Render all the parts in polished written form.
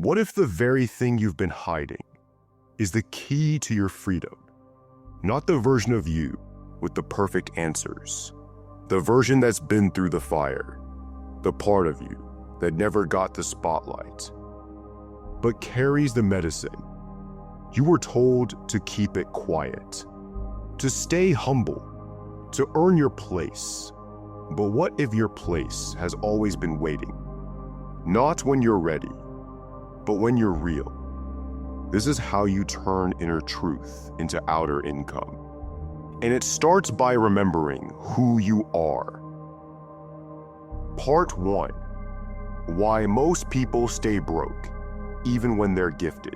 What if the very thing you've been hiding is the key to your freedom? Not the version of you with the perfect answers, the version that's been through the fire, the part of you that never got the spotlight, but carries the medicine. You were told to keep it quiet, to stay humble, to earn your place. But what if your place has always been waiting? Not when you're ready, but when you're real. This is how you turn inner truth into outer income. And it starts by remembering who you are. Part 1. Why most people stay broke, even when they're gifted.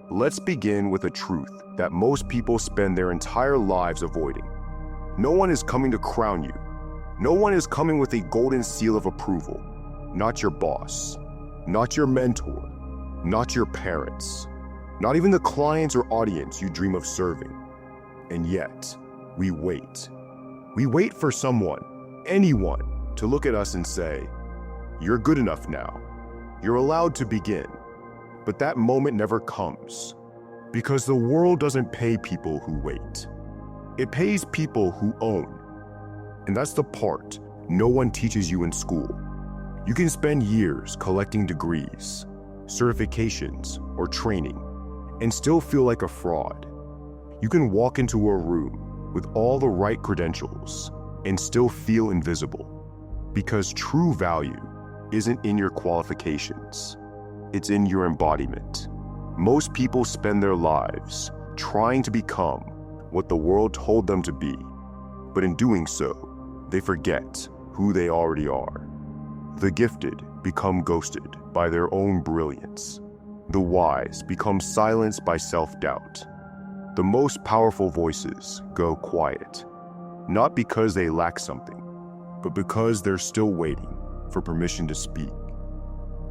Let's begin with a truth that most people spend their entire lives avoiding. No one is coming to crown you. No one is coming with a golden seal of approval. Not your boss, not your mentor, not your parents, not even the clients or audience you dream of serving. And yet, we wait. We wait for someone, anyone, to look at us and say, "You're good enough now. You're allowed to begin." But that moment never comes, because the world doesn't pay people who wait. It pays people who own. And that's the part no one teaches you in school. You can spend years collecting degrees, certifications, or training, and still feel like a fraud. You can walk into a room with all the right credentials and still feel invisible, because true value isn't in your qualifications. It's in your embodiment. Most people spend their lives trying to become what the world told them to be, but in doing so, they forget who they already are. The gifted become ghosted by their own brilliance. The wise become silenced by self-doubt. The most powerful voices go quiet, not because they lack something, but because they're still waiting for permission to speak.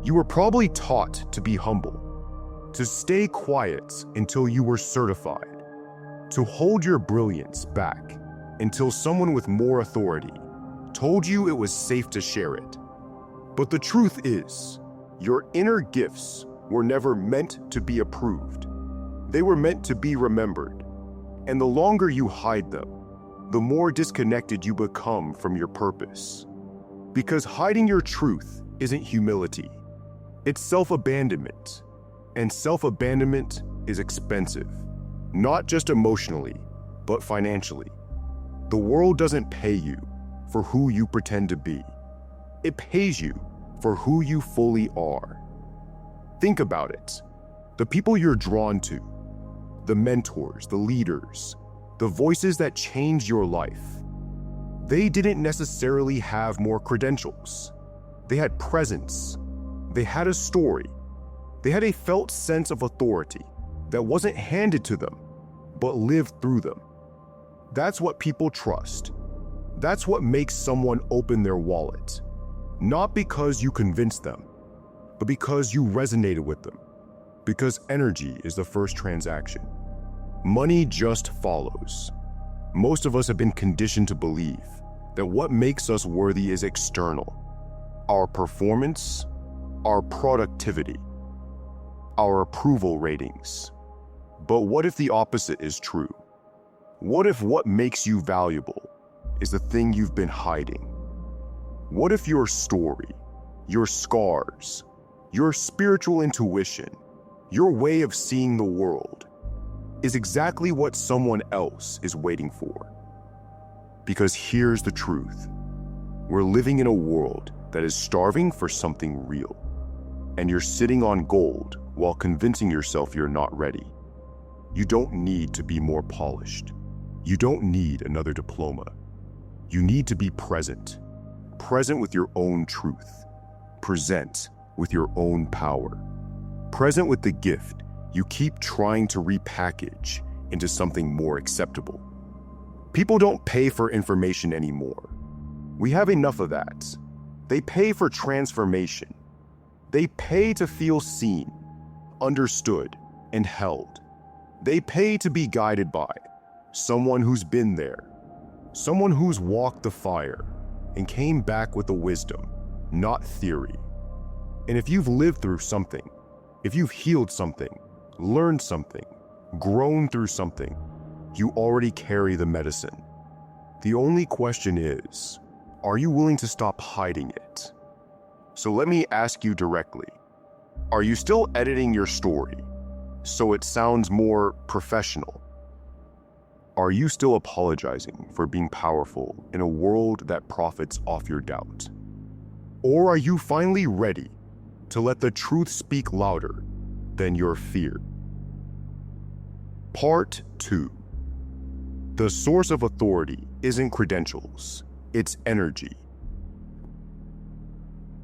You were probably taught to be humble, to stay quiet until you were certified, to hold your brilliance back until someone with more authority told you it was safe to share it. But the truth is, your inner gifts were never meant to be approved. They were meant to be remembered. And the longer you hide them, the more disconnected you become from your purpose. Because hiding your truth isn't humility. It's self-abandonment. And self-abandonment is expensive, not just emotionally, but financially. The world doesn't pay you for who you pretend to be. It pays you for who you fully are. Think about it. The people you're drawn to, the mentors, the leaders, the voices that changed your life, they didn't necessarily have more credentials. They had presence. They had a story. They had a felt sense of authority that wasn't handed to them, but lived through them. That's what people trust. That's what makes someone open their wallet. Not because you convinced them, but because you resonated with them. Because energy is the first transaction. Money just follows. Most of us have been conditioned to believe that what makes us worthy is external. Our performance, our productivity, our approval ratings. But what if the opposite is true? What if what makes you valuable is the thing you've been hiding? What if your story, your scars, your spiritual intuition, your way of seeing the world is exactly what someone else is waiting for? Because here's the truth. We're living in a world that is starving for something real. And you're sitting on gold while convincing yourself you're not ready. You don't need to be more polished. You don't need another diploma. You need to be present. Present with your own truth. Present with your own power. Present with the gift you keep trying to repackage into something more acceptable. People don't pay for information anymore. We have enough of that. They pay for transformation. They pay to feel seen, understood, and held. They pay to be guided by someone who's been there, someone who's walked the fire and came back with the wisdom, not theory. And if you've lived through something, if you've healed something, learned something, grown through something, you already carry the medicine. The only question is, are you willing to stop hiding it? So let me ask you directly, are you still editing your story so it sounds more professional? Are you still apologizing for being powerful in a world that profits off your doubt? Or are you finally ready to let the truth speak louder than your fear? Part 2. The source of authority isn't credentials, it's energy.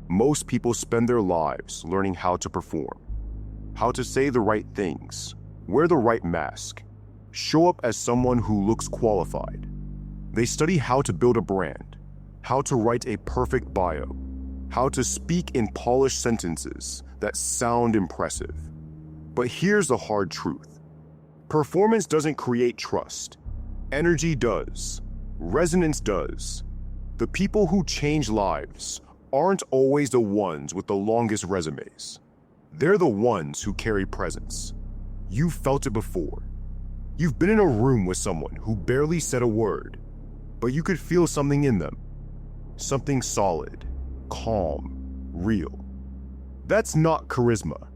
Most people spend their lives learning how to perform, how to say the right things, wear the right mask, show up as someone who looks qualified. They study how to build a brand, how to write a perfect bio, how to speak in polished sentences that sound impressive. But here's the hard truth. Performance doesn't create trust. Energy does. Resonance does. The people who change lives aren't always the ones with the longest resumes. They're the ones who carry presence. You've felt it before. You've been in a room with someone who barely said a word, but you could feel something in them. Something solid, calm, real. That's not charisma.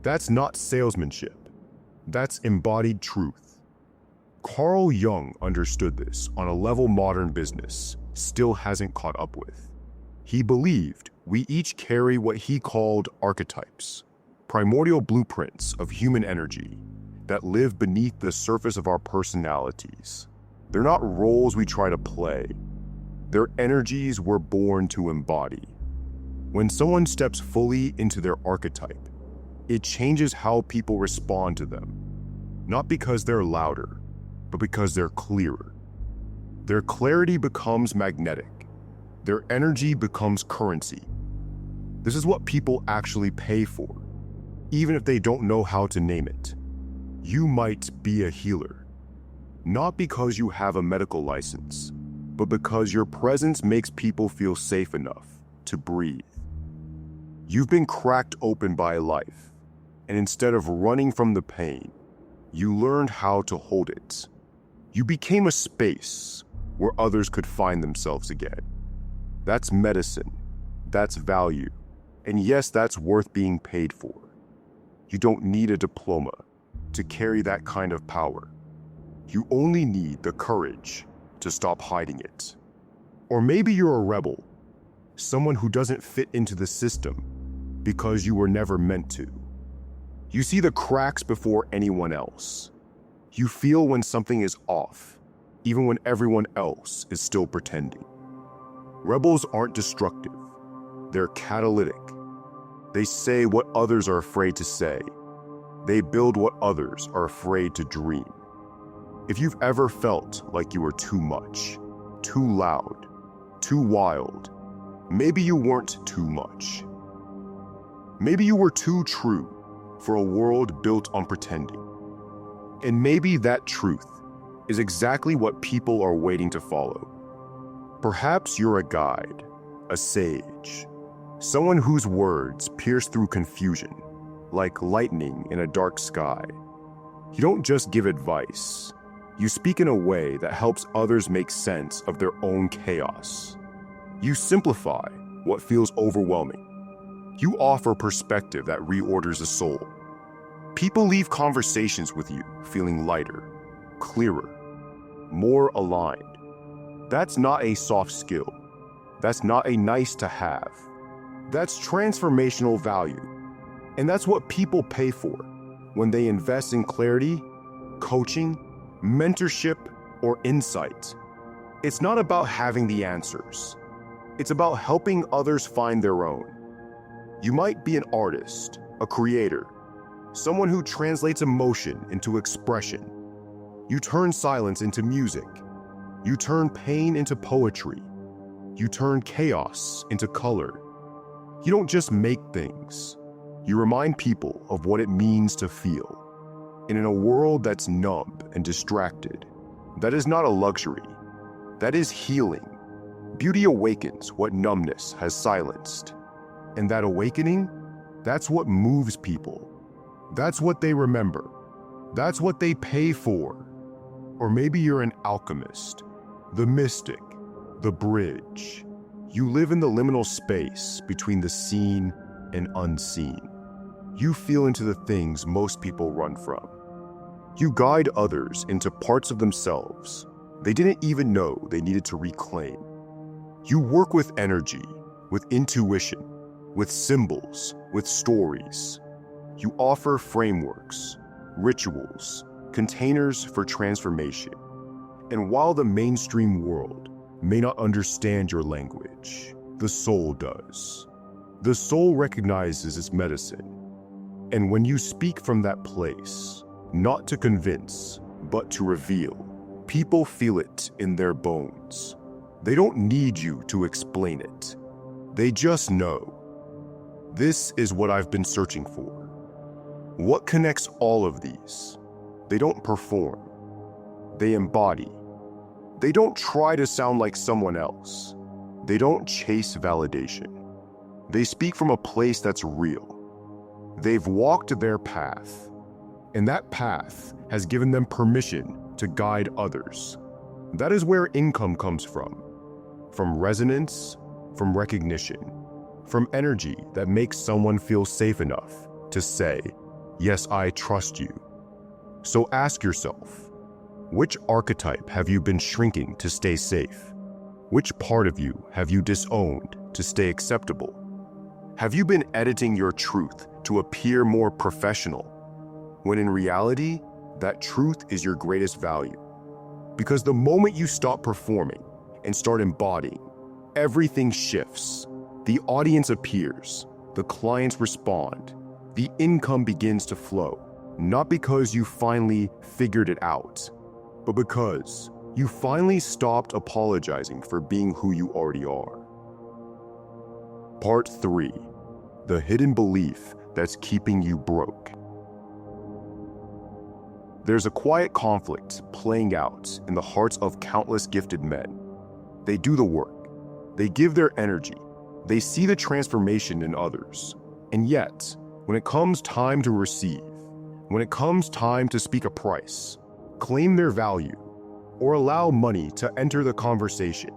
That's not salesmanship. That's embodied truth. Carl Jung understood this on a level modern business still hasn't caught up with. He believed we each carry what he called archetypes, primordial blueprints of human energy that live beneath the surface of our personalities. They're not roles we try to play. They're energies we're born to embody. When someone steps fully into their archetype, it changes how people respond to them. Not because they're louder, but because they're clearer. Their clarity becomes magnetic. Their energy becomes currency. This is what people actually pay for, even if they don't know how to name it. You might be a healer, not because you have a medical license, but because your presence makes people feel safe enough to breathe. You've been cracked open by life, and instead of running from the pain, you learned how to hold it. You became a space where others could find themselves again. That's medicine, that's value, and yes, that's worth being paid for. You don't need a diploma to carry that kind of power. You only need the courage to stop hiding it. Or maybe you're a rebel, someone who doesn't fit into the system because you were never meant to. You see the cracks before anyone else. You feel when something is off, even when everyone else is still pretending. Rebels aren't destructive. They're catalytic. They say what others are afraid to say. They build what others are afraid to dream. If you've ever felt like you were too much, too loud, too wild, maybe you weren't too much. Maybe you were too true for a world built on pretending. And maybe that truth is exactly what people are waiting to follow. Perhaps you're a guide, a sage, someone whose words pierce through confusion, like lightning in a dark sky. You don't just give advice. You speak in a way that helps others make sense of their own chaos. You simplify what feels overwhelming. You offer perspective that reorders the soul. People leave conversations with you feeling lighter, clearer, more aligned. That's not a soft skill. That's not a nice to have. That's transformational value. And that's what people pay for when they invest in clarity, coaching, mentorship, or insight. It's not about having the answers. It's about helping others find their own. You might be an artist, a creator, someone who translates emotion into expression. You turn silence into music. You turn pain into poetry. You turn chaos into color. You don't just make things. You remind people of what it means to feel. And in a world that's numb and distracted, that is not a luxury. That is healing. Beauty awakens what numbness has silenced. And that awakening That's what moves people. That's what they remember. That's what they pay for. Or maybe you're an alchemist, the mystic, the bridge. You live in the liminal space between the seen and unseen. You feel into the things most people run from. You guide others into parts of themselves they didn't even know they needed to reclaim. You work with energy, with intuition, with symbols, with stories. You offer frameworks, rituals, containers for transformation. And while the mainstream world may not understand your language, the soul does. The soul recognizes its medicine. And when you speak from that place, not to convince, but to reveal, people feel it in their bones. They don't need you to explain it. They just know. This is what I've been searching for. What connects all of these? They don't perform. They embody. They don't try to sound like someone else. They don't chase validation. They speak from a place that's real. They've walked their path, and that path has given them permission to guide others. That is where income comes from resonance, from recognition, from energy that makes someone feel safe enough to say, yes, I trust you. So ask yourself, which archetype have you been shrinking to stay safe? Which part of you have you disowned to stay acceptable? Have you been editing your truth to appear more professional, when in reality, that truth is your greatest value? Because the moment you stop performing and start embodying, everything shifts. The audience appears, the clients respond, the income begins to flow, not because you finally figured it out, but because you finally stopped apologizing for being who you already are. Part 3. The hidden belief that's keeping you broke. There's a quiet conflict playing out in the hearts of countless gifted men. They do the work. They give their energy. They see the transformation in others. And yet, when it comes time to receive, when it comes time to speak a price, claim their value, or allow money to enter the conversation,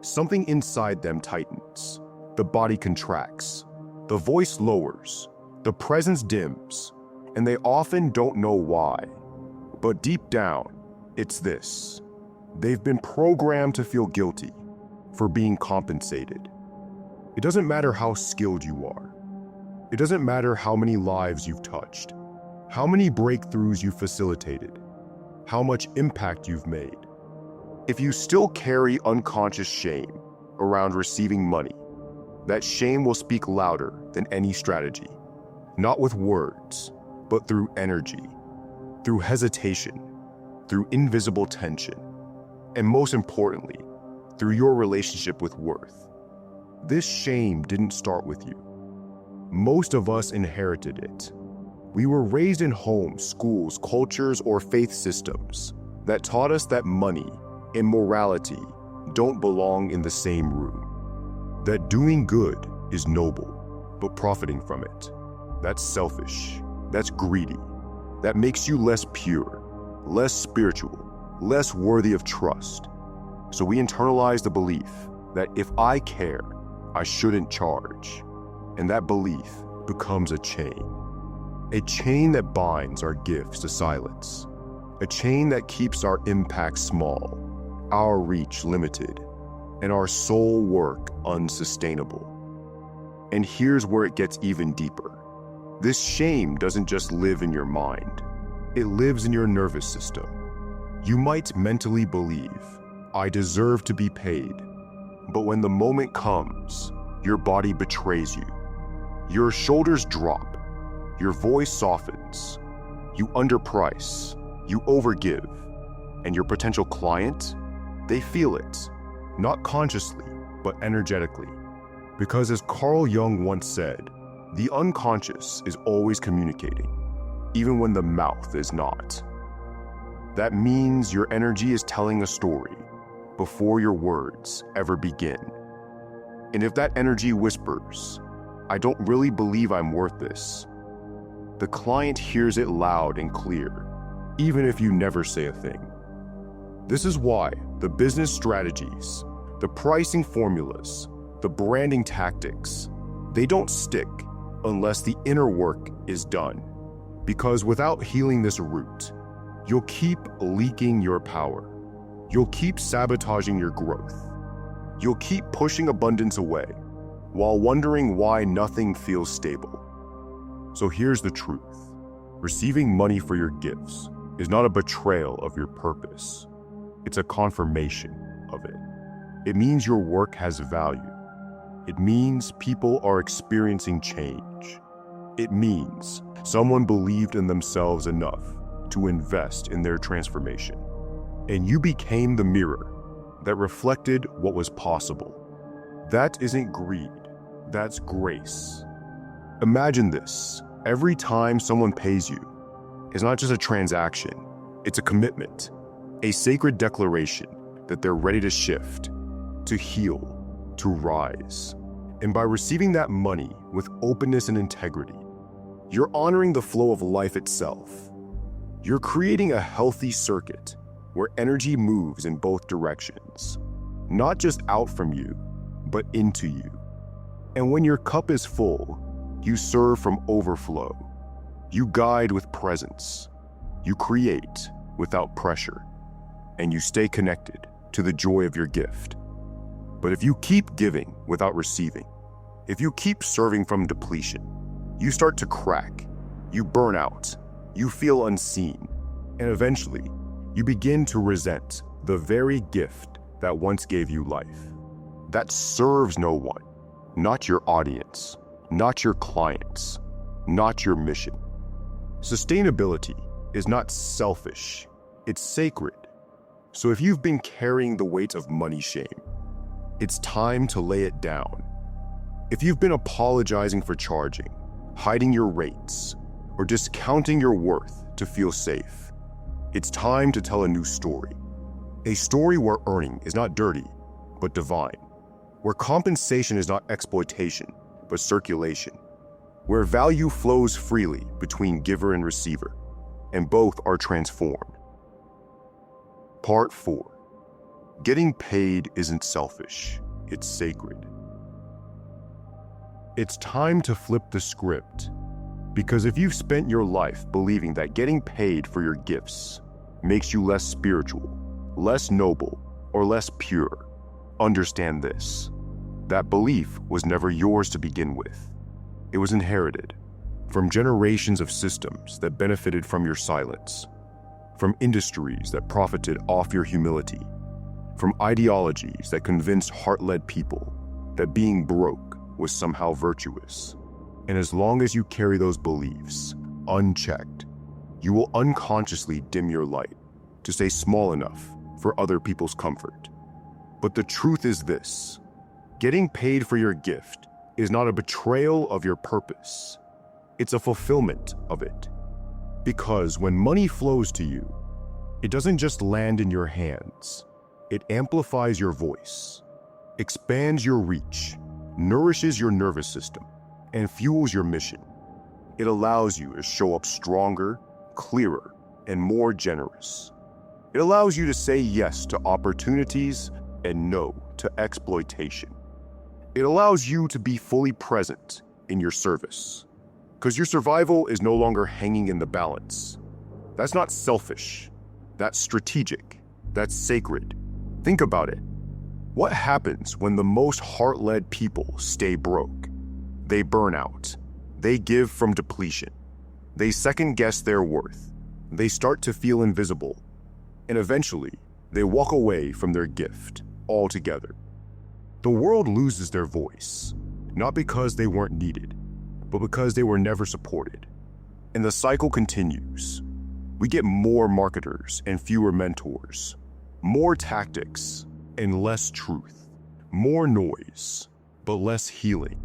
something inside them tightens. The body contracts. The voice lowers. The presence dims. And they often don't know why. But deep down, it's this. They've been programmed to feel guilty for being compensated. It doesn't matter how skilled you are. It doesn't matter how many lives you've touched, how many breakthroughs you've facilitated, how much impact you've made. If you still carry unconscious shame around receiving money, that shame will speak louder than any strategy, not with words, but through energy, through hesitation, through invisible tension, and most importantly, through your relationship with worth. This shame didn't start with you. Most of us inherited it. We were raised in homes, schools, cultures, or faith systems that taught us that money and morality don't belong in the same room. That doing good is noble, but profiting from it, that's selfish, that's greedy. That makes you less pure, less spiritual, less worthy of trust. So we internalize the belief that if I care, I shouldn't charge. And that belief becomes a chain that binds our gifts to silence, a chain that keeps our impact small, our reach limited, and our soul work unsustainable. And here's where it gets even deeper. This shame doesn't just live in your mind. It lives in your nervous system. You might mentally believe, I deserve to be paid. But when the moment comes, your body betrays you. Your shoulders drop. Your voice softens. You underprice. You overgive. And your potential client, they feel it. Not consciously, but energetically. Because as Carl Jung once said, the unconscious is always communicating, even when the mouth is not. That means your energy is telling a story before your words ever begin. And if that energy whispers, I don't really believe I'm worth this. The client hears it loud and clear, even if you never say a thing. This is why the business strategies, the pricing formulas, the branding tactics, they don't stick unless the inner work is done. Because without healing this root, you'll keep leaking your power. You'll keep sabotaging your growth. You'll keep pushing abundance away while wondering why nothing feels stable. So here's the truth. Receiving money for your gifts is not a betrayal of your purpose. It's a confirmation of it. It means your work has value. It means people are experiencing change. It means someone believed in themselves enough to invest in their transformation. And you became the mirror that reflected what was possible. That isn't greed, that's grace. Imagine this. Every time someone pays you, it's not just a transaction, it's a commitment, a sacred declaration that they're ready to shift, to heal, to rise. And by receiving that money with openness and integrity, you're honoring the flow of life itself. You're creating a healthy circuit where energy moves in both directions, not just out from you, but into you. And when your cup is full, you serve from overflow. You guide with presence. You create without pressure. And you stay connected to the joy of your gift. But if you keep giving without receiving, if you keep serving from depletion, you start to crack, you burn out, you feel unseen, and eventually, you begin to resent the very gift that once gave you life. That serves no one, not your audience, not your clients, not your mission. Sustainability is not selfish, it's sacred. So if you've been carrying the weight of money shame, it's time to lay it down. If you've been apologizing for charging, hiding your rates, or discounting your worth to feel safe, it's time to tell a new story. A story where earning is not dirty, but divine. Where compensation is not exploitation, but circulation. Where value flows freely between giver and receiver, and both are transformed. Part 4. Getting paid isn't selfish, it's sacred. It's time to flip the script. Because if you've spent your life believing that getting paid for your gifts makes you less spiritual, less noble, or less pure, understand this. That belief was never yours to begin with. It was inherited from generations of systems that benefited from your silence, from industries that profited off your humility, from ideologies that convinced heart-led people that being broke was somehow virtuous. And as long as you carry those beliefs unchecked, you will unconsciously dim your light to stay small enough for other people's comfort. But the truth is this: getting paid for your gift is not a betrayal of your purpose. It's a fulfillment of it. Because when money flows to you, it doesn't just land in your hands. It amplifies your voice, expands your reach, nourishes your nervous system, and fuels your mission. It allows you to show up stronger, clearer, and more generous. It allows you to say yes to opportunities and no to exploitation. It allows you to be fully present in your service, because your survival is no longer hanging in the balance. That's not selfish. That's strategic. That's sacred. Think about it. What happens when the most heart-led people stay broke? They burn out. They give from depletion. They second-guess their worth. They start to feel invisible. And eventually, they walk away from their gift altogether. The world loses their voice, not because they weren't needed, but because they were never supported. And the cycle continues. We get more marketers and fewer mentors, more tactics and less truth, more noise, but less healing.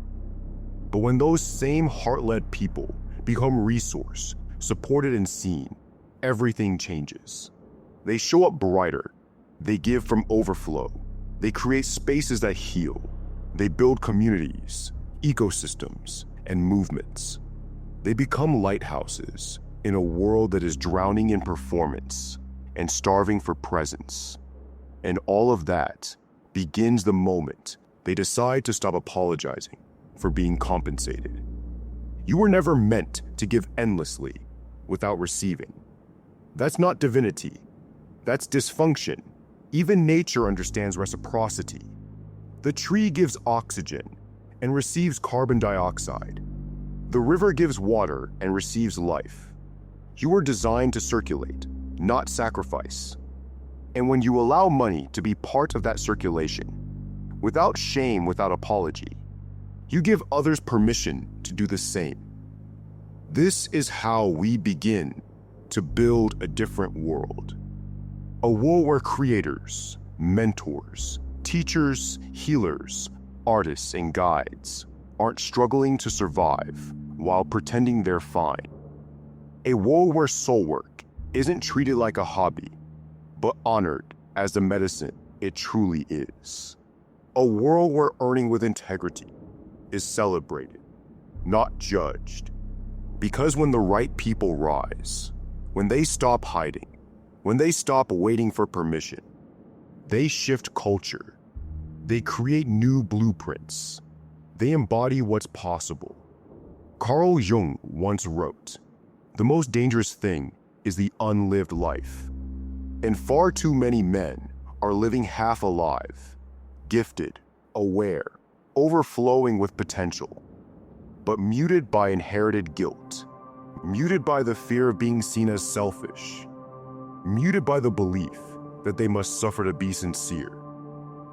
But when those same heart-led people become resourced, supported, and seen, everything changes. They show up brighter. They give from overflow. They create spaces that heal. They build communities, ecosystems, and movements. They become lighthouses in a world that is drowning in performance and starving for presence. And all of that begins the moment they decide to stop apologizing for being compensated. You were never meant to give endlessly without receiving. That's not divinity. That's dysfunction. Even nature understands reciprocity. The tree gives oxygen and receives carbon dioxide. The river gives water and receives life. You were designed to circulate, not sacrifice. And when you allow money to be part of that circulation, without shame, without apology, you give others permission to do the same. This is how we begin to build a different world. A world where creators, mentors, teachers, healers, artists, and guides aren't struggling to survive while pretending they're fine. A world where soul work isn't treated like a hobby, but honored as the medicine it truly is. A world where earning with integrity is celebrated, not judged. Because when the right people rise, when they stop hiding, when they stop waiting for permission, they shift culture. They create new blueprints. They embody what's possible. Carl Jung once wrote, "The most dangerous thing is the unlived life." And far too many men are living half alive, gifted, aware, overflowing with potential, but muted by inherited guilt, muted by the fear of being seen as selfish, muted by the belief that they must suffer to be sincere.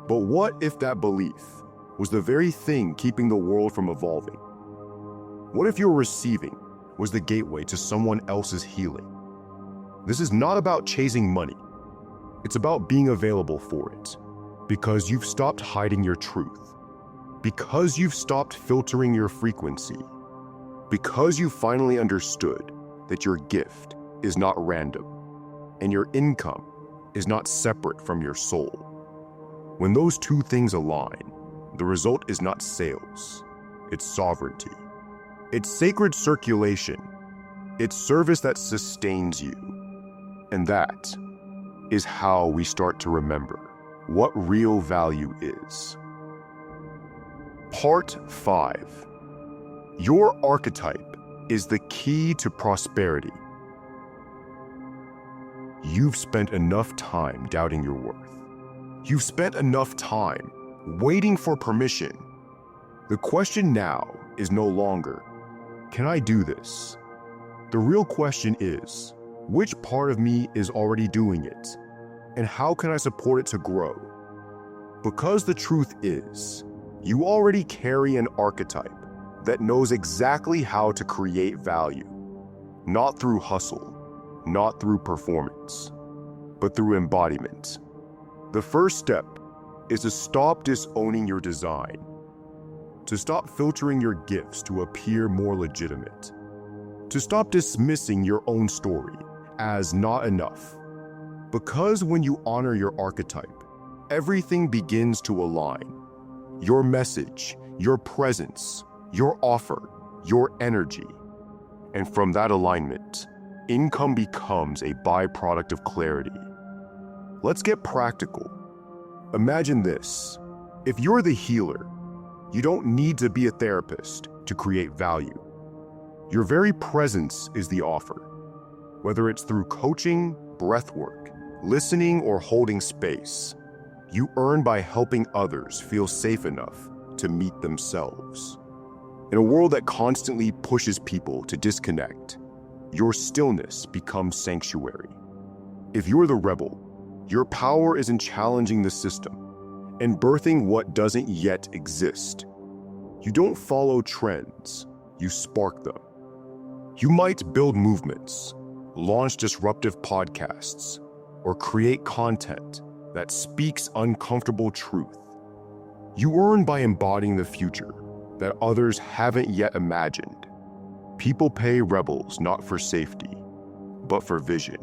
But what if that belief was the very thing keeping the world from evolving? What if your receiving was the gateway to someone else's healing? This is not about chasing money. It's about being available for it, because you've stopped hiding your truth, because you've stopped filtering your frequency, because you finally understood that your gift is not random and your income is not separate from your soul. When those two things align, the result is not sales, it's sovereignty. It's sacred circulation. It's service that sustains you. And that is how we start to remember what real value is. Part 5. Your archetype is the key to prosperity. You've spent enough time doubting your worth. You've spent enough time waiting for permission. The question now is no longer, can I do this? The real question is, which part of me is already doing it? And how can I support it to grow? Because the truth is, you already carry an archetype that knows exactly how to create value, not through hustle, not through performance, but through embodiment. The first step is to stop disowning your design, to stop filtering your gifts to appear more legitimate, to stop dismissing your own story as not enough. Because when you honor your archetype, everything begins to align. Your message, your presence, your offer, your energy. And from that alignment, income becomes a byproduct of clarity. Let's get practical. Imagine this. If you're the healer, you don't need to be a therapist to create value. Your very presence is the offer. Whether it's through coaching, breathwork, listening, or holding space, you earn by helping others feel safe enough to meet themselves. In a world that constantly pushes people to disconnect, your stillness becomes sanctuary. If you're the rebel, your power is in challenging the system and birthing what doesn't yet exist. You don't follow trends, you spark them. You might build movements, launch disruptive podcasts, or create content that speaks uncomfortable truth. You earn by embodying the future that others haven't yet imagined. People pay rebels not for safety, but for vision.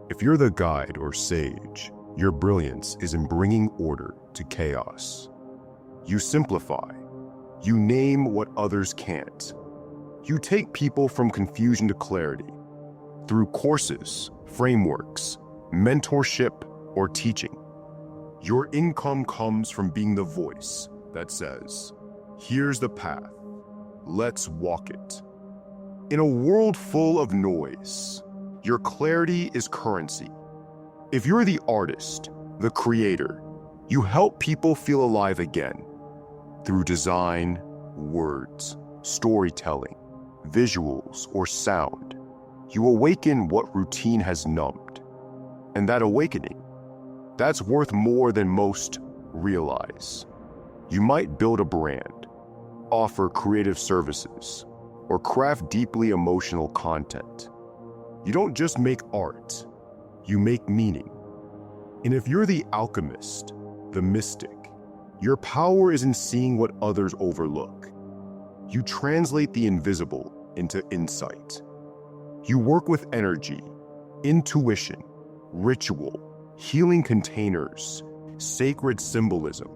If you're the guide or sage, your brilliance is in bringing order to chaos. You simplify, You name what others can't. You take people from confusion to clarity through courses, frameworks, mentorship, or teaching. Your income comes from being the voice that says, "Here's the path. Let's walk it." In a world full of noise, your clarity is currency. If you're the artist, the creator, you help people feel alive again through design, words, storytelling, visuals, or sound. You awaken what routine has numbed. And that awakening, that's worth more than most realize. You might build a brand, offer creative services, or craft deeply emotional content. You don't just make art, you make meaning. And if you're the alchemist, the mystic, your power is in seeing what others overlook. You translate the invisible into insight. You work with energy, intuition, ritual, healing containers, sacred symbolism.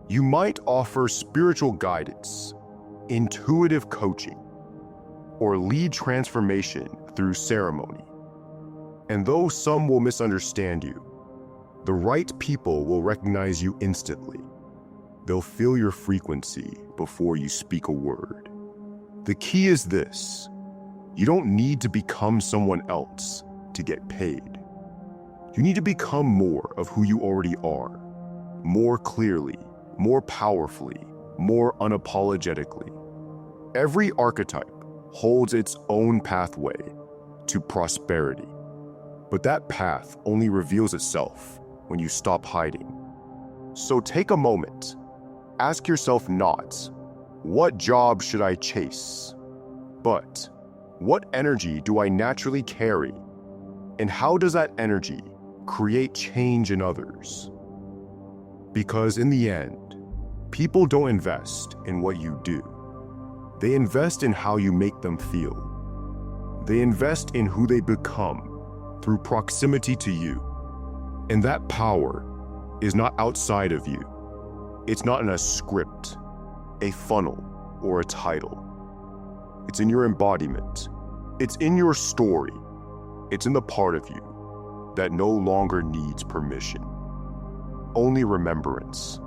You might offer spiritual guidance, intuitive coaching, or lead transformation through ceremony. And though some will misunderstand you, the right people will recognize you instantly. They'll feel your frequency before you speak a word. The key is this: you don't need to become someone else to get paid. You need to become more of who you already are, more clearly, more powerfully, more unapologetically. Every archetype holds its own pathway to prosperity, but that path only reveals itself when you stop hiding. So take a moment. Ask yourself not, what job should I chase? But, what energy do I naturally carry? And how does that energy create change in others? Because in the end, people don't invest in what you do. They invest in how you make them feel. They invest in who they become through proximity to you. And that power is not outside of you. It's not in a script, a funnel, or a title. It's in your embodiment. It's in your story. It's in the part of you that no longer needs permission, only remembrance.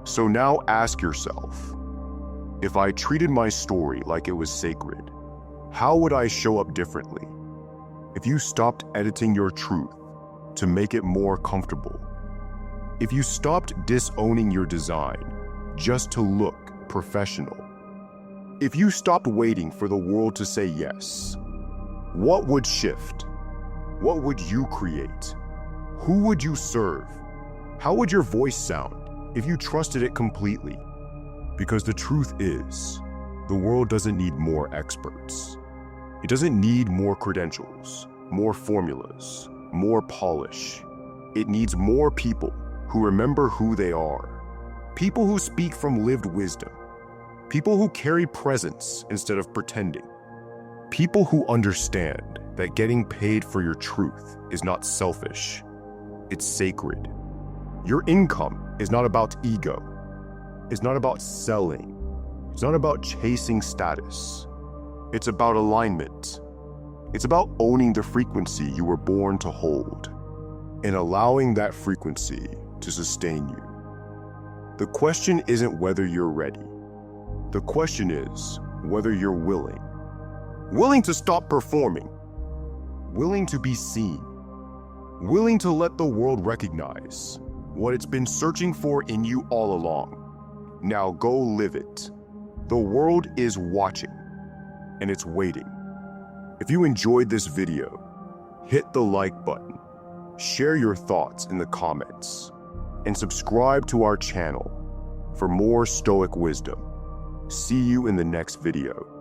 So now ask yourself, if I treated my story like it was sacred, how would I show up differently? If you stopped editing your truth to make it more comfortable, if you stopped disowning your design just to look professional, if you stopped waiting for the world to say yes, what would shift? What would you create? Who would you serve? How would your voice sound if you trusted it completely? Because the truth is, the world doesn't need more experts. It doesn't need more credentials, more formulas, more polish. It needs more people who remember who they are. People who speak from lived wisdom. People who carry presence instead of pretending. People who understand that getting paid for your truth is not selfish. It's sacred. Your income is not about ego. It's not about selling. It's not about chasing status. It's about alignment. It's about owning the frequency you were born to hold and allowing that frequency to sustain you. The question isn't whether you're ready. The question is whether you're willing. Willing to stop performing. Willing to be seen. Willing to let the world recognize what it's been searching for in you all along. Now go live it. The world is watching, and it's waiting. If you enjoyed this video, hit the like button, share your thoughts in the comments, and subscribe to our channel for more Stoic wisdom. See you in the next video.